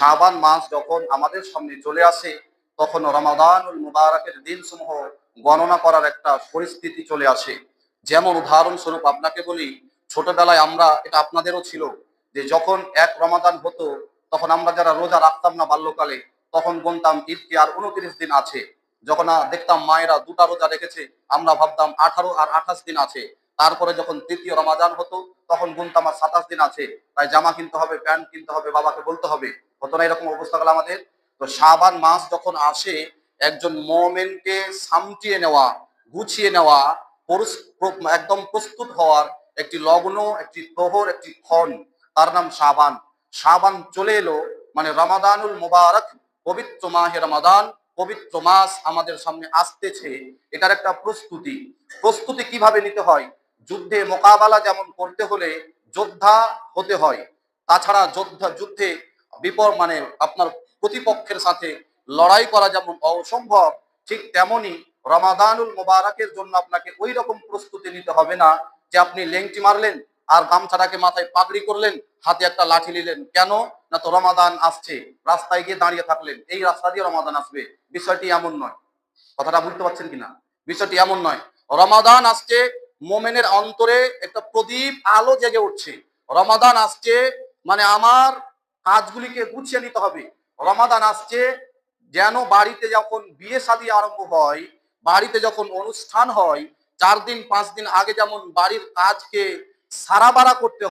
শাবান মাস যখন আমাদের সামনে চলে আসে তখন রমাদানুল মুবারকের দিনসমূহ গণনা করার একটা পরিস্থিতি চলে আসে। যেমন উদাহরণস্বরূপ আপনাকে বলি, ছোটবেলায় আমরা, এটা আপনাদেরও ছিল, যে যখন এক রমাদান হতো তখন আমরা যারা রোজা রাখতাম না বাল্যকালে, তখন গুনতাম ঈদ কি আর 29 দিন আছে। যখন দেখতাম মায়েরা দুটা রোজা রেখেছে, আমরা ভাবতাম 18 আর 28 দিন আছে। তারপরে যখন তৃতীয় রমাদান হতো তখন গুনতাম আর 27 দিন আছে, তাই জামা কিনতে হবে, প্যান্ট কিনতে হবে, বাবাকে বলতে হবে। হতো না এরকম অবস্থা গেল আমাদের? তো শাবান মাস যখন আসে, একজন মোমেনকে সামটিয়ে নেওয়া, গুছিয়ে নেওয়া, একদম প্রস্তুত হওয়ার একটি লগ্ন, একটি প্রহর, একটি ক্ষণ, তার নাম শাবান। শাবান চলে এলো মানে রমাদানুল মুবারক, পবিত্র মাহে রমাদান, পবিত্র মাস আমাদের সামনে আসতেছে। এটার একটা প্রস্তুতি। প্রস্তুতি কিভাবে নিতে হয়? যুদ্ধে মোকাবেলা যেমন করতে হলে যোদ্ধা হতে হয়, তাছাড়া যুদ্ধে মানে আপনার প্রতিপক্ষের সাথে লড়াই করা যেমন অসম্ভব, ঠিক তেমনি রমাদানুল মুবারকের জন্য আপনাকে ওই রকম প্রস্তুতি নিতে হবে না যে আপনি লেংটি মারলেন আর গামছাটাকে মাথায় পাগড়ি করলেন, হাতে একটা লাঠি নিলেন। কেন? না তো রমাদান আসছে, রাস্তায় গিয়ে দাঁড়িয়ে থাকলেন, এই রাস্তা দিয়ে রমাদান আসবে। বিষয়টি এমন নয়। কথাটা বুঝতে পারছেন কিনা? বিষয়টি এমন নয়। রমাদান আসছে, মোমেনের অন্তরে একটা প্রদীপ আলো জেগে উঠছে। রমাদান আসছে মানে আমার কাজগুলিকে গুছিয়ে নিতে হবে। রমাদান আসছে যেন বাড়িতে যখন বিয়ে শাদী আরম্ভ হয়, বাড়িতে যখন অনুষ্ঠান হয়, 4 দিন 5 দিন আগে যেমন বাড়ির কাজকে সারাবাড়া করতে